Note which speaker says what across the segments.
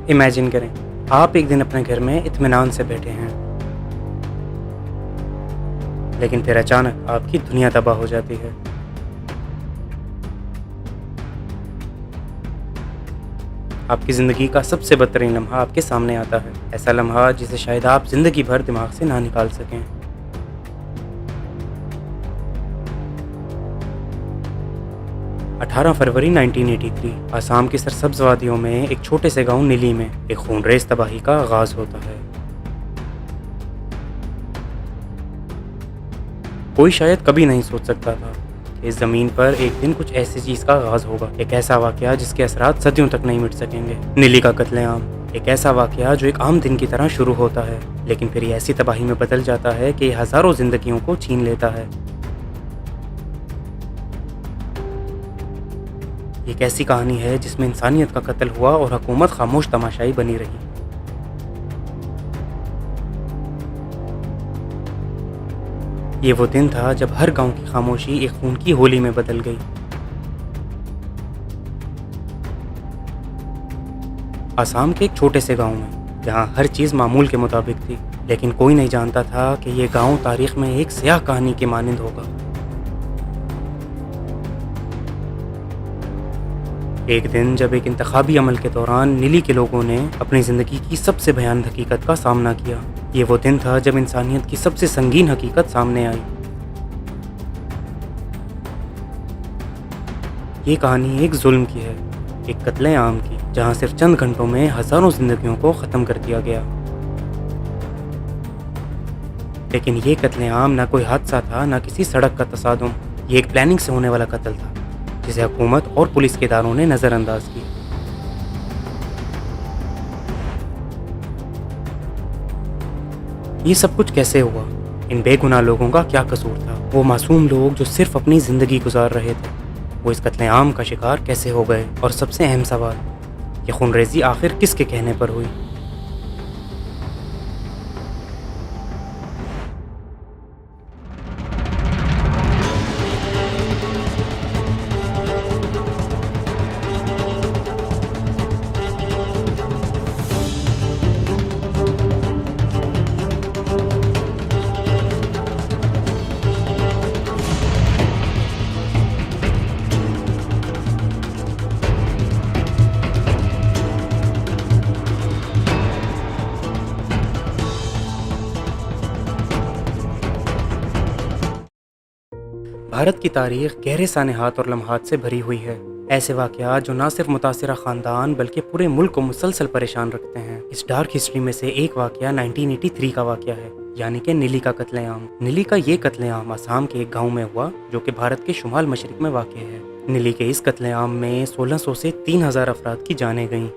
Speaker 1: Imagine کریں آپ ایک دن اپنے گھر میں اطمینان سے بیٹھے ہیں، لیکن پھر اچانک آپ کی دنیا تباہ ہو جاتی ہے۔ آپ کی زندگی کا سب سے بدترین لمحہ آپ کے سامنے آتا ہے، ایسا لمحہ جسے شاید آپ زندگی بھر دماغ سے نہ نکال سکیں۔ 18 فروری 1983 آسام کی سرسبز وادیوں میں ایک چھوٹے سے گاؤں نیلی میں ایک خونریز تباہی کا آغاز ہوتا ہے۔ کوئی شاید کبھی نہیں سوچ سکتا تھا کہ اس زمین پر ایک دن کچھ ایسی چیز کا آغاز ہوگا، ایک ایسا واقعہ جس کے اثرات صدیوں تک نہیں مٹ سکیں گے۔ نیلی کا قتل عام، ایک ایسا واقعہ جو ایک عام دن کی طرح شروع ہوتا ہے، لیکن پھر یہ ایسی تباہی میں بدل جاتا ہے کہ یہ ہزاروں زندگیوں کو چھین لیتا ہے۔ یہ ایک ایسی کہانی ہے جس میں انسانیت کا قتل ہوا اور حکومت خاموش تماشائی بنی رہی۔ یہ وہ دن تھا جب ہر گاؤں کی خاموشی ایک خون کی ہولی میں بدل گئی۔ آسام کے ایک چھوٹے سے گاؤں میں جہاں ہر چیز معمول کے مطابق تھی، لیکن کوئی نہیں جانتا تھا کہ یہ گاؤں تاریخ میں ایک سیاہ کہانی کے مانند ہوگا۔ ایک دن جب ایک انتخابی عمل کے دوران نیلی کے لوگوں نے اپنی زندگی کی سب سے بھیانک حقیقت کا سامنا کیا، یہ وہ دن تھا جب انسانیت کی سب سے سنگین حقیقت سامنے آئی۔ یہ کہانی ایک ظلم کی ہے، ایک قتل عام کی، جہاں صرف چند گھنٹوں میں ہزاروں زندگیوں کو ختم کر دیا گیا۔ لیکن یہ قتل عام نہ کوئی حادثہ تھا، نہ کسی سڑک کا تصادم، یہ ایک پلاننگ سے ہونے والا قتل تھا جسے حکومت اور پولیس کے اداروں نے نظر انداز کی۔ یہ سب کچھ کیسے ہوا؟ ان بے گناہ لوگوں کا کیا قصور تھا؟ وہ معصوم لوگ جو صرف اپنی زندگی گزار رہے تھے، وہ اس قتل عام کا شکار کیسے ہو گئے؟ اور سب سے اہم سوال، یہ خونریزی آخر کس کے کہنے پر ہوئی؟ بھارت کی تاریخ گہرے سانحات اور لمحات سے بھری ہوئی ہے، ایسے واقعات جو نہ صرف متاثرہ خاندان بلکہ پورے ملک کو مسلسل پریشان رکھتے ہیں۔ اس ڈارک ہسٹری میں سے ایک واقعہ 1983 کا واقعہ ہے، یعنی کہ نیلی کا قتل عام۔ نیلی کا یہ قتل عام آسام کے ایک گاؤں میں ہوا جو کہ بھارت کے شمال مشرق میں واقع ہے۔ نیلی کے اس قتل عام میں 1600 سے 3000 افراد کی جانیں گئیں۔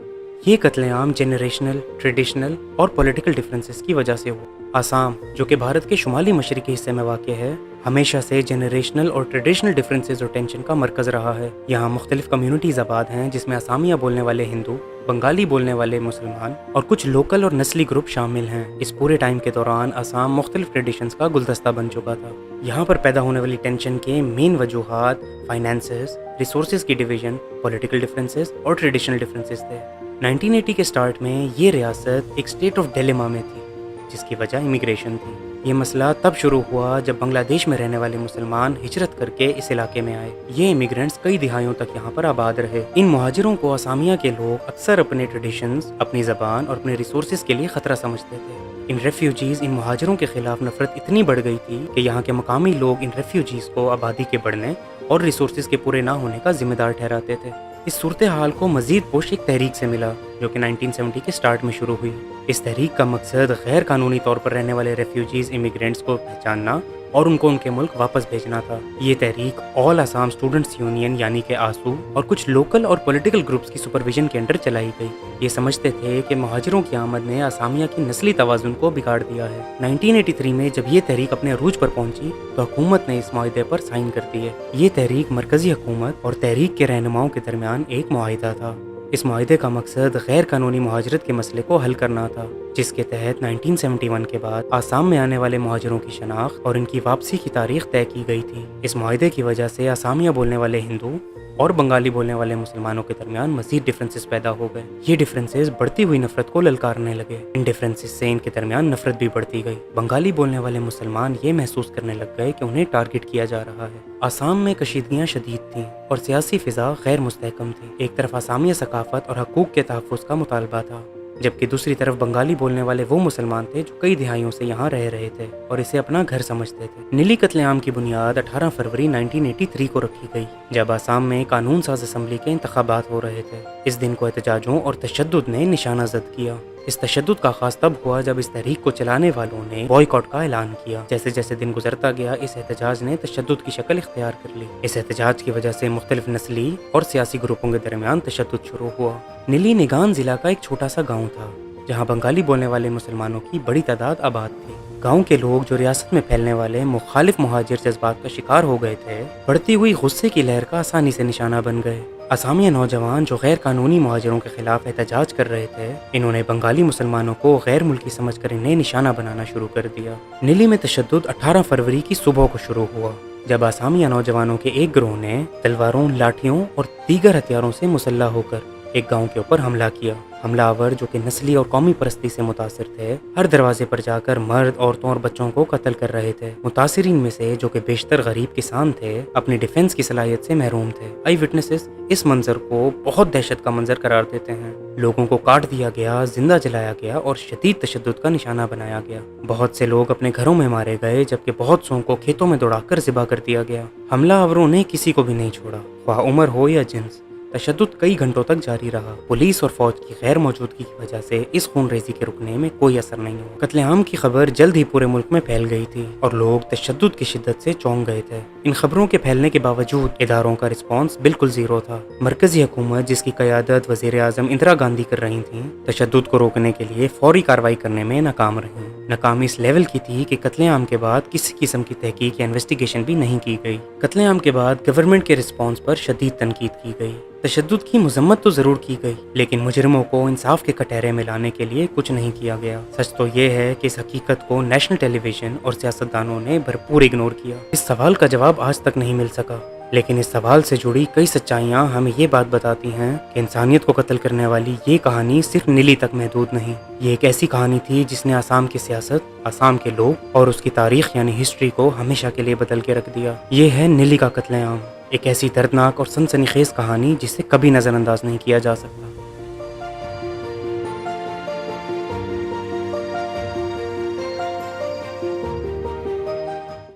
Speaker 1: یہ قتل عام جنریشنل، ٹریڈیشنل اور پولیٹیکل ڈفرینسز کی وجہ سے ہوا۔ آسام جو کہ بھارت کے شمالی مشرقی حصے میں واقع ہے، ہمیشہ سے جنریشنل اور ٹریڈیشنل ڈفرینسز اور ٹینشن کا مرکز رہا ہے۔ یہاں مختلف کمیونٹیز آباد ہیں جس میں آسامیہ بولنے والے ہندو، بنگالی بولنے والے مسلمان اور کچھ لوکل اور نسلی گروپ شامل ہیں۔ اس پورے ٹائم کے دوران آسام مختلف ٹریڈیشنز کا گلدستہ بن چکا تھا۔ یہاں پر پیدا ہونے والی ٹینشن کے مین وجوہات فائنینسز، ریسورسز کی ڈویژن، پولیٹیکل ڈفرینسز اور ٹریڈیشنل ڈفرینسز تھے۔ 1980 کے سٹارٹ میں یہ ریاست ایک اسٹیٹ آف ڈیلیما میں تھی، جس کی وجہ امیگریشن تھی۔ یہ مسئلہ تب شروع ہوا جب بنگلہ دیش میں رہنے والے مسلمان ہجرت کر کے اس علاقے میں آئے۔ یہ امیگرینٹس کئی دہائیوں تک یہاں پر آباد رہے۔ ان مہاجروں کو آسامیہ کے لوگ اکثر اپنے ٹریڈیشنز، اپنی زبان اور اپنے ریسورسز کے لیے خطرہ سمجھتے تھے۔ ان ریفیوجیز، ان مہاجروں کے خلاف نفرت اتنی بڑھ گئی تھی کہ یہاں کے مقامی لوگ ان ریفیوجیز کو آبادی کے بڑھنے اور ریسورسز کے پورے نہ ہونے کا ذمہ دار ٹھہراتے تھے۔ اس صورتحال کو مزید پوش ایک تحریک سے ملا جو کہ 1970 کے سٹارٹ میں شروع ہوئی۔ اس تحریک کا مقصد غیر قانونی طور پر رہنے والے ریفیوجیز، امیگرینٹس کو پہچاننا اور ان کو ان کے ملک واپس بھیجنا تھا۔ یہ تحریک آل آسام اسٹوڈنٹس یونین یعنی کہ آسو اور کچھ لوکل اور پولیٹیکل گروپس کی سپرویژن کے انڈر چلائی گئی۔ یہ سمجھتے تھے کہ مہاجروں کی آمد نے آسامیہ کی نسلی توازن کو بگاڑ دیا ہے۔ 1983 میں جب یہ تحریک اپنے عروج پر پہنچی تو حکومت نے اس معاہدے پر سائن کر دیے۔ یہ تحریک مرکزی حکومت اور تحریک کے رہنماؤں کے درمیان ایک معاہدہ تھا۔ اس معاہدے کا مقصد غیر قانونی مہاجرت کے مسئلے کو حل کرنا تھا، جس کے تحت 1971 کے بعد آسام میں آنے والے مہاجروں کی شناخت اور ان کی واپسی کی تاریخ طے کی گئی تھی۔ اس معاہدے کی وجہ سے آسامیہ بولنے والے ہندو اور بنگالی بولنے والے مسلمانوں کے درمیان مزید ڈفرینسز پیدا ہو گئے۔ یہ ڈفرینسز بڑھتی ہوئی نفرت کو للکارنے لگے۔ ان ڈفرینسز سے ان کے درمیان نفرت بھی بڑھتی گئی۔ بنگالی بولنے والے مسلمان یہ محسوس کرنے لگ گئے کہ انہیں ٹارگٹ کیا جا رہا ہے۔ آسام میں کشیدگیاں شدید تھیں اور سیاسی فضا غیر مستحکم تھی۔ ایک طرف آسامی ثقافت اور حقوق کے تحفظ کا مطالبہ تھا، جبکہ دوسری طرف بنگالی بولنے والے وہ مسلمان تھے جو کئی دہائیوں سے یہاں رہ رہے تھے اور اسے اپنا گھر سمجھتے تھے۔ نیلی قتل عام کی بنیاد 18 فروری 1983 کو رکھی گئی، جب آسام میں قانون ساز اسمبلی کے انتخابات ہو رہے تھے۔ اس دن کو احتجاجوں اور تشدد نے نشانہ زد کیا۔ اس تشدد کا آغاز تب ہوا جب اس تحریک کو چلانے والوں نے بوائیکاٹ کا اعلان کیا۔ جیسے جیسے دن گزرتا گیا، اس احتجاج نے تشدد کی شکل اختیار کر لی۔ اس احتجاج کی وجہ سے مختلف نسلی اور سیاسی گروپوں کے درمیان تشدد شروع ہوا۔ نیلی نگان ضلع کا ایک چھوٹا سا گاؤں تھا جہاں بنگالی بولنے والے مسلمانوں کی بڑی تعداد آباد تھی۔ گاؤں کے لوگ جو ریاست میں پھیلنے والے مخالف مہاجر جذبات کا شکار ہو گئے تھے، بڑھتی ہوئی غصے کی لہر کا آسانی سے نشانہ بن گئے۔ آسامی نوجوان جو غیر قانونی مہاجروں کے خلاف احتجاج کر رہے تھے، انہوں نے بنگالی مسلمانوں کو غیر ملکی سمجھ کر انہیں نشانہ بنانا شروع کر دیا۔ نیلی میں تشدد 18 فروری کی صبح کو شروع ہوا، جب آسامی نوجوانوں کے ایک گروہ نے تلواروں، لاٹھیوں اور دیگر ہتھیاروں سے مسلح ہو کر ایک گاؤں کے اوپر حملہ کیا۔ حملہ آور جو کہ نسلی اور قومی پرستی سے متاثر تھے، ہر دروازے پر جا کر مرد، عورتوں اور بچوں کو قتل کر رہے تھے۔ متاثرین میں سے جو کہ بیشتر غریب کسان تھے، اپنی ڈیفنس کی صلاحیت سے محروم تھے۔ آئی وٹنسز اس منظر کو بہت دہشت کا منظر قرار دیتے ہیں۔ لوگوں کو کاٹ دیا گیا، زندہ جلایا گیا اور شدید تشدد کا نشانہ بنایا گیا۔ بہت سے لوگ اپنے گھروں میں مارے گئے، جبکہ بہت سوں کو کھیتوں میں دوڑا کر ذبح کر دیا گیا۔ حملہ آوروں نے کسی کو بھی نہیں چھوڑا، خواہ عمر ہو یا جنس۔ تشدد کئی گھنٹوں تک جاری رہا۔ پولیس اور فوج کی غیر موجودگی کی وجہ سے اس خون ریزی کے رکنے میں کوئی اثر نہیں ہوا۔ قتل عام کی خبر جلد ہی پورے ملک میں پھیل گئی تھی اور لوگ تشدد کی شدت سے چونک گئے تھے۔ ان خبروں کے پھیلنے کے باوجود اداروں کا رسپانس بالکل زیرو تھا۔ مرکزی حکومت، جس کی قیادت وزیر اعظم اندرا گاندھی کر رہی تھیں، تشدد کو روکنے کے لیے فوری کارروائی کرنے میں ناکام رہیں۔ ناکامی اس لیول کی تھی کہ قتل عام کے بعد کسی قسم کی تحقیق یا انویسٹیگیشن بھی نہیں کی گئی۔ قتل عام کے بعد گورنمنٹ کے رسپانس پر شدید تنقید کی گئی۔ تشدد کی مذمت تو ضرور کی گئی، لیکن مجرموں کو انصاف کے کٹہرے میں لانے کے لیے کچھ نہیں کیا گیا۔ سچ تو یہ ہے کہ اس حقیقت کو نیشنل ٹیلی ویژن اور سیاستدانوں نے بھرپور اگنور کیا۔ اس سوال کا جواب آج تک نہیں مل سکا، لیکن اس سوال سے جڑی کئی سچائیاں ہمیں یہ بات بتاتی ہیں کہ انسانیت کو قتل کرنے والی یہ کہانی صرف نیلی تک محدود نہیں۔ یہ ایک ایسی کہانی تھی جس نے آسام کی سیاست، آسام کے لوگ اور اس کی تاریخ یعنی ہسٹری کو ہمیشہ کے لیے بدل کے رکھ دیا۔ یہ ہے نیلی کا قتل عام، ایک ایسی دردناک اور سنسنی خیز کہانی جسے کبھی نظر انداز نہیں کیا جا سکتا۔